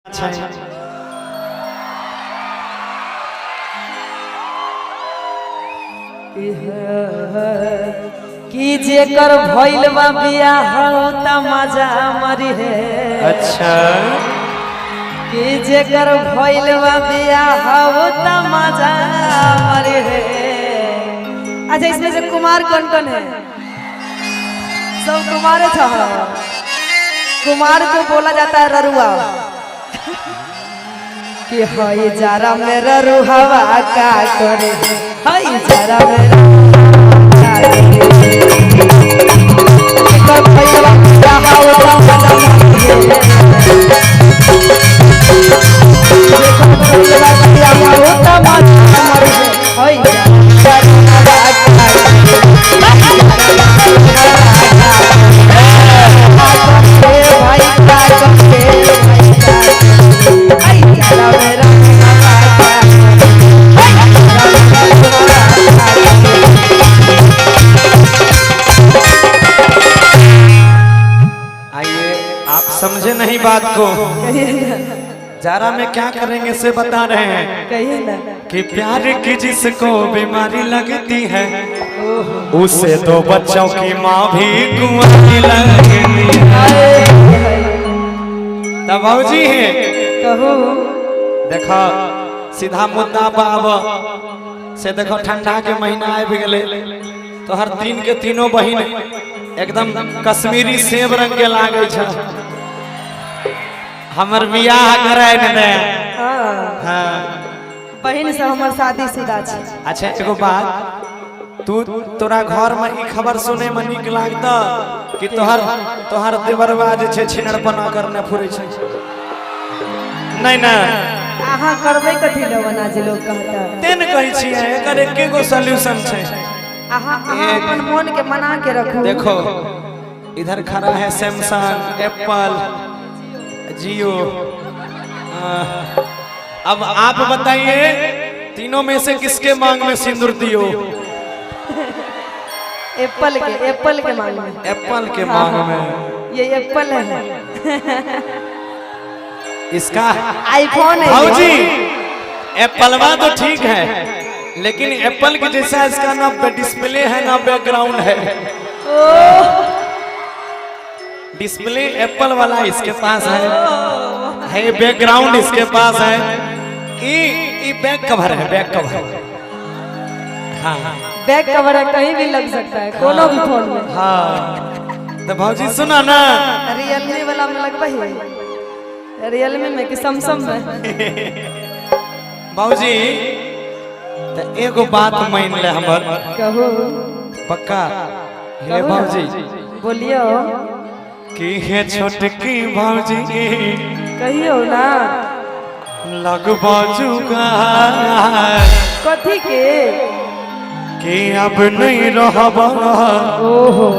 कि जेकर भइल बा बियाह त मजा मरी है। अच्छा कि जेकर भइल बा बियाह त मजा मरी है। अच्छा इसमें से कुमार कौन कौन है? सब कुमार है। कुमार को बोला जाता है ररुआ कि हई जारा में ररुहवा का करे, हई जारा में समझे नहीं बात को। जारा में क्या करेंगे से बता रहे हैं। कहिए ना कि प्यार की जिसको बीमारी लगती है उसे तो बच्चों की माँ भी कुंवारी लगती है। तब भाऊजी है कहो देखो सीधा मुद्दा बाब से देखो ठंडा के महीना आए भी गले तो हर तीन के तीनों बहन एकदम कश्मीरी सेब रंग के लागे छ। हमर बियाह कराए ने। हाँ बहन से हमर शादीशुदा छै। अच्छा एगो बात तोरा घर में ई खबर सुने में निक लागता कि तोहर देवरवा जे छै छिनरपना करने फुरे छै। नहीं ना आहा करबे कथि लवना जे लोग कहता तेन कहै छी एकर एके गो सॉल्यूशन छै। आहा अपन मन के मना के रखो। देखो इधर खड़ा है सैमसंग, एप्पल, जियो। अब आप बताइए तीनों में से किसके मांग में सिंदूर दियो? एप्पल के मांग में। एप्पल के मांग में। ये एप्पल है। इसका आईफोन है भाऊजी। एप्पलवा तो ठीक है लेकिन एप्पल के जैसा इसका ना डिस्प्ले है ना बैकग्राउंड है। डिस्प्ले एप्पल वाला इसके पास है बैकग्राउंड इसके पास है। ये बैक कवर है, बैक कवर। हाँ बैक कवर है, कहीं भी लग सकता है कोनो भी फोन में। हाँ तो भाऊजी सुना ना रियलमी वाला में लगवा है। रियलमी में कि सैमसंग में? भाऊजी तो एगो बात मान ले हमर कहो पक्का हे भाऊजी बोलियो कि हे छोटकी भाऊजी कहियो ना लगबा जुगा कथी के कि अब नहीं रहबा ओहो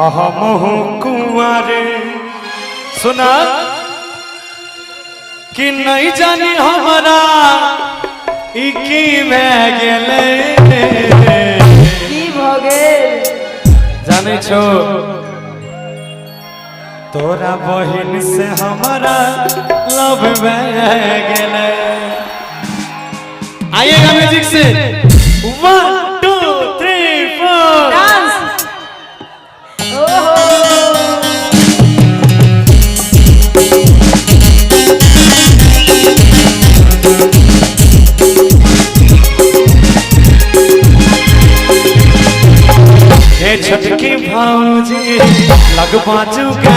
अहमहु कुंवारे। सुना कि नहीं जानी हमारा इकी में गेले की भगे जाने छो तोरा बहिन से हमारा लव में गेले। आइएगा म्यूजिक से 1 2 3 4 डांस। ओहो छटकी भाऊजी लग बाजुगा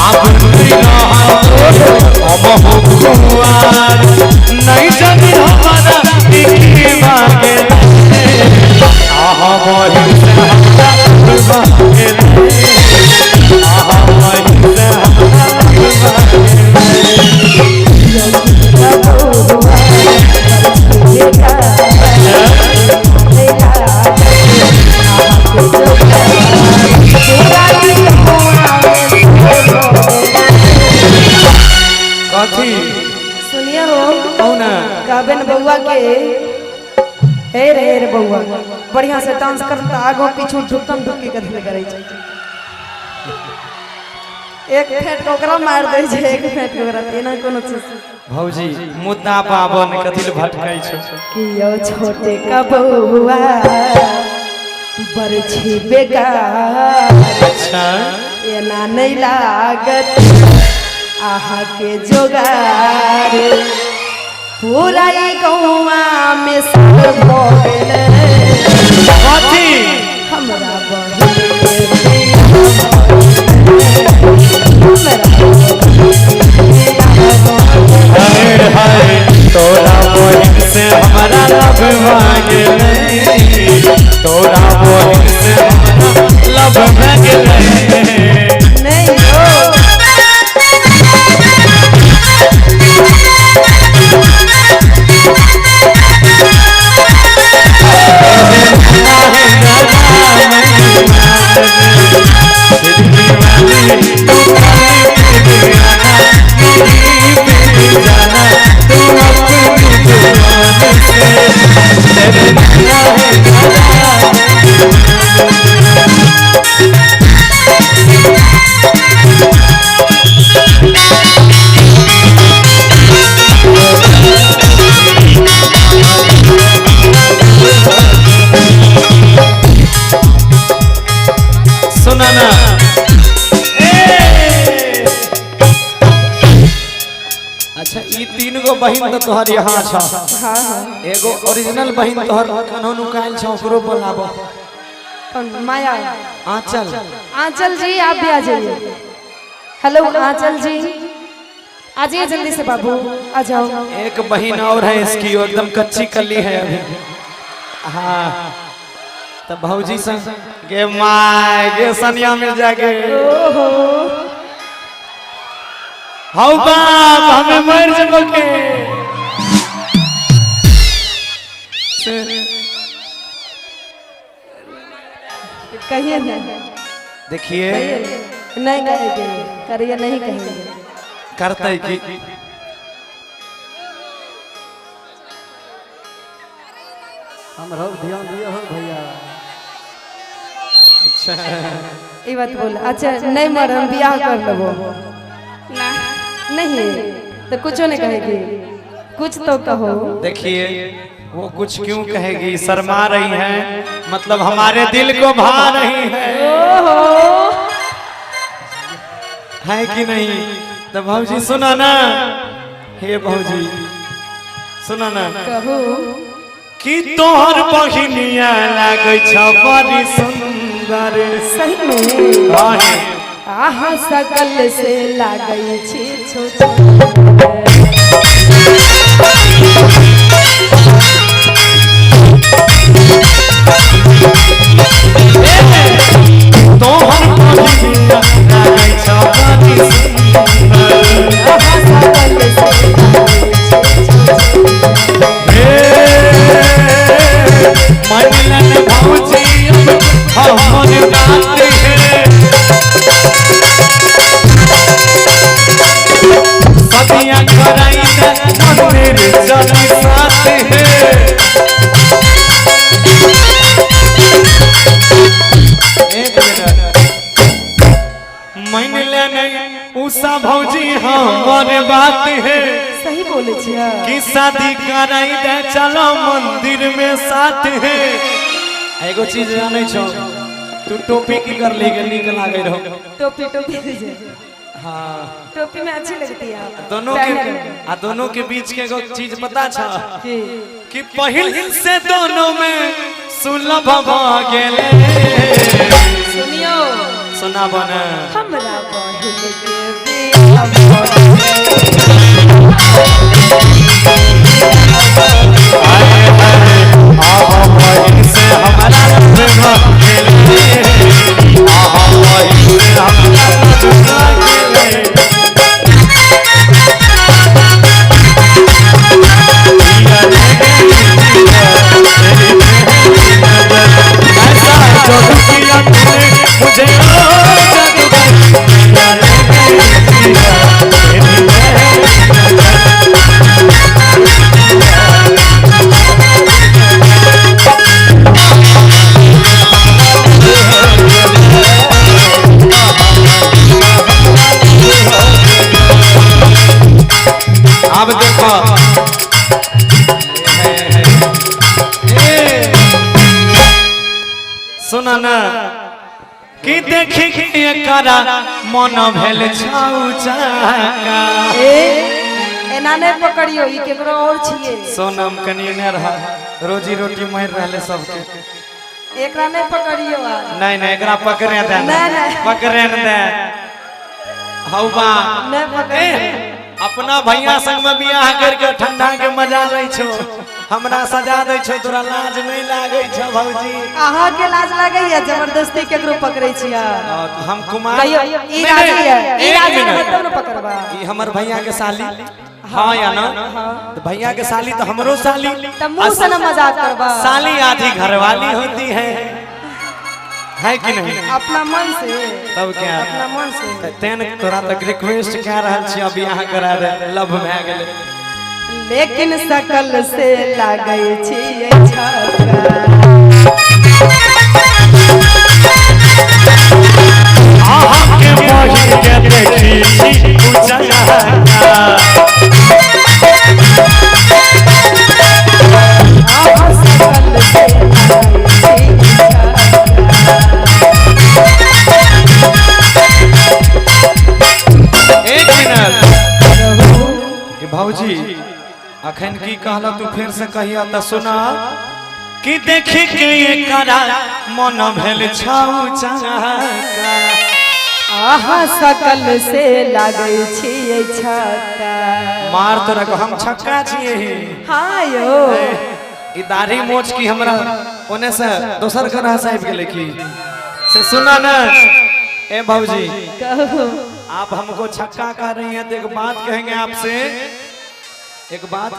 आप नहीं जानी हमारा मांगे सुनिए हो काबेन बउआ के हे रे बउआ बढ़िया से डांस करता आगो पीछू ढुकम ढुकी कथि करे छै। एक फेट ओकरा मार दे छै, एक फेट ओकरा एना कोनो चीज। भौजी मुद्दा पावन कथि ल भटकै छौ कि यो छोटे का बउआ बरछी बेकार। अच्छा एना नहीं लागत आहा के जोगार। पूरा ई गौवा में सब हो गेले कथि हमरा बहिन के हाय हाय तोरा बहिन से हमारा लब मांगे तोरा बहिन से हमारा लब मांगे नहीं हो। अच्छा ई तीन गो बहिन तो तोहर यहाँ छ। हाँ हाँ एगो ओरिजिनल बहिन तोहर कन्हो नुकाइल छ ओकरो बोलाबो। कौन माया? आंचल। आंचल जी आप भी आ जाइए। हेलो आंचल जी आ जाइए जल्दी से बाबू आ जाओ। एक बहिन और है इसकी वो एकदम कच्ची कली है अभी। हाँ तो भौजी संग गे माय गे सनिया मिल जाके हाउ बाप हमें मर जबके कहिए ना। देखिए नहीं कहेंगे करिए नहीं कहेंगे करते कि हम रहो ध्यान दिए हो भैया। अच्छा ये बात बोल। अच्छा नहीं मर हम ब्याह कर लेबो ना नहीं तो कुछ नहीं कहेगी कुछ तो कहो। देखिए वो कुछ क्यों कहेगी शर्मा रही है मतलब हमारे दिल को भा रही है कि नहीं। तो भौजी सुना ना हे भौजी सुना ना कहो कि तोहर बहिनिया लागे छ बड़ी सुंदर। सही में हाँ आहा सकल से लागई छी छोट तोहर बहिनिया लागे छ बड़ी सुंदर। आहा सकल से मनलन भौजी हमर बात है सदिया कराई मंदिर चली साथ है। एक मिनट मनलन उषा भौजी हमर बात है सही बोले छिया कि शादी कराई दे चलो मंदिर में साथ है। एगो चीज जाने छो तू टोपी की कर ले नीक लागे रहो। टोपी टोपी दीजिए। हाँ टोपी में अच्छी लगती है दोनों के बीच के एगो चीज पता छ कि कि पहिल से दोनों में सुलभ भ गेले। सुनियो सुना बना हमरा बहिन के बियाह से हमारा मुझे अब देखो सुना ना कि देखी करा मन भेल छाऊ चाका एना नहीं पकड़ियो ई केकरो और छिए सोनम कनिए ने रहा रोजी रोटी मार रहले सबके एकरा नहीं पकड़ियो नहीं नहीं एकरा पकड़े दे नहीं पकड़े दे हौबा नहीं पकड़े अपना भैया संग में बियाह करके ठंडा के मजा ले छो हमरा सजा दे छो तोरा लाज नहीं लागे छो भौजी आहा के लाज लागे या जबरदस्ती केकरो पकड़ै छिया हम कुमार ई राजी है ई राजी है तब न पकड़बा ई हमर भैया के साली हां या ना तो भैया के साली तो हमरो साली त मुंह से न मजाक करबा साली आधी घरवाली होती है कि नहीं अपना मन से तब क्या अपना मन से तेन तोरा तक रिक्वेस्ट कर रहल छी अब बियाह करा दे लव भए गेले लेकिन सकल से लागै छियै छक्का आहा के बहिन के देखी उजला आहा सकल से लागै एक मिनट भौजी अखन की कहला तू फिर से कहिया त सुना कि देखी के करा मन भेल छाऊ चाका आहा सकल से लागै छियै छक्का मार तोरा को हम छक्का छिए हाँ यो ई दाढ़ी मोछ की हमरा ओने से दोसर घर हसाइब गेले की से सुना ना ए भौजी कहो आप हमको छक्का कह रही हैं तो एक बात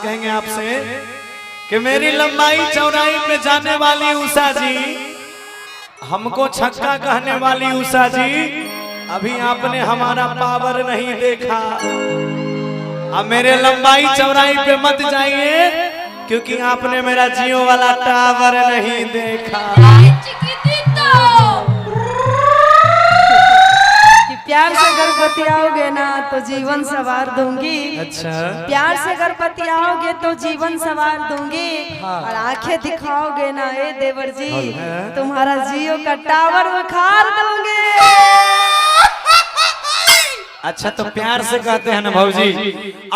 कहेंगे आपसे कि मेरी लंबाई चौड़ाई पे जाने वाली उषा जी हमको छक्का कहने वाली उषा जी अभी आपने हमारा पावर नहीं देखा अब मेरे लंबाई चौड़ाई पे मत जाइए क्योंकि आपने मेरा जियो वाला टावर नहीं देखा प्यार से अगर बतियाओगे ना तो जीवन सवार दूंगी अच्छा प्यार से अगर बतियाओगे तो जीवन सवार दूंगी और आंखें दिखाओगे ना ए देवर जी तुम्हारा जियो का टावर उखाड़ दूंगी अच्छा तो प्यार से कहते हैं ना भौजी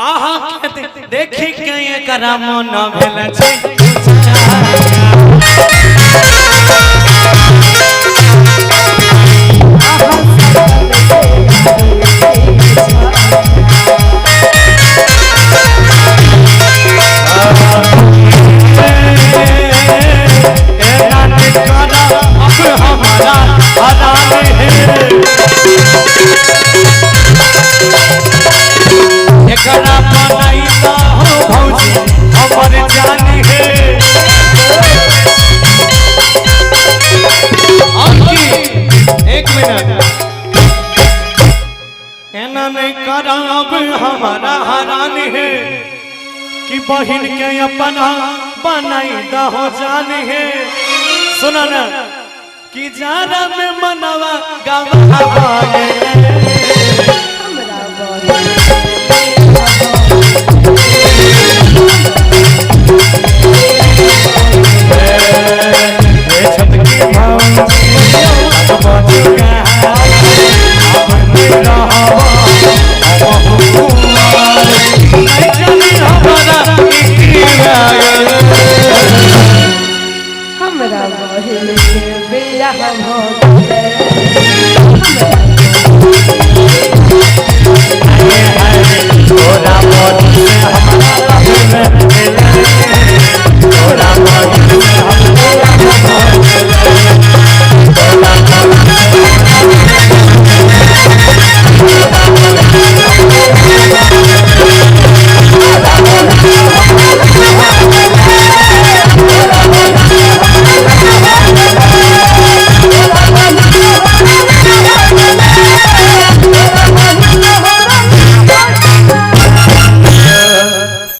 आहा कहते देखी के ये करा मन भेल छै एकरा बनाइता हो भौजी हमर जान है एक मिनट एना नहीं करब हमारा हरान है कि बहिन के अपना बनाई दहो जान है सुना ना कि जाना में मनवा गवा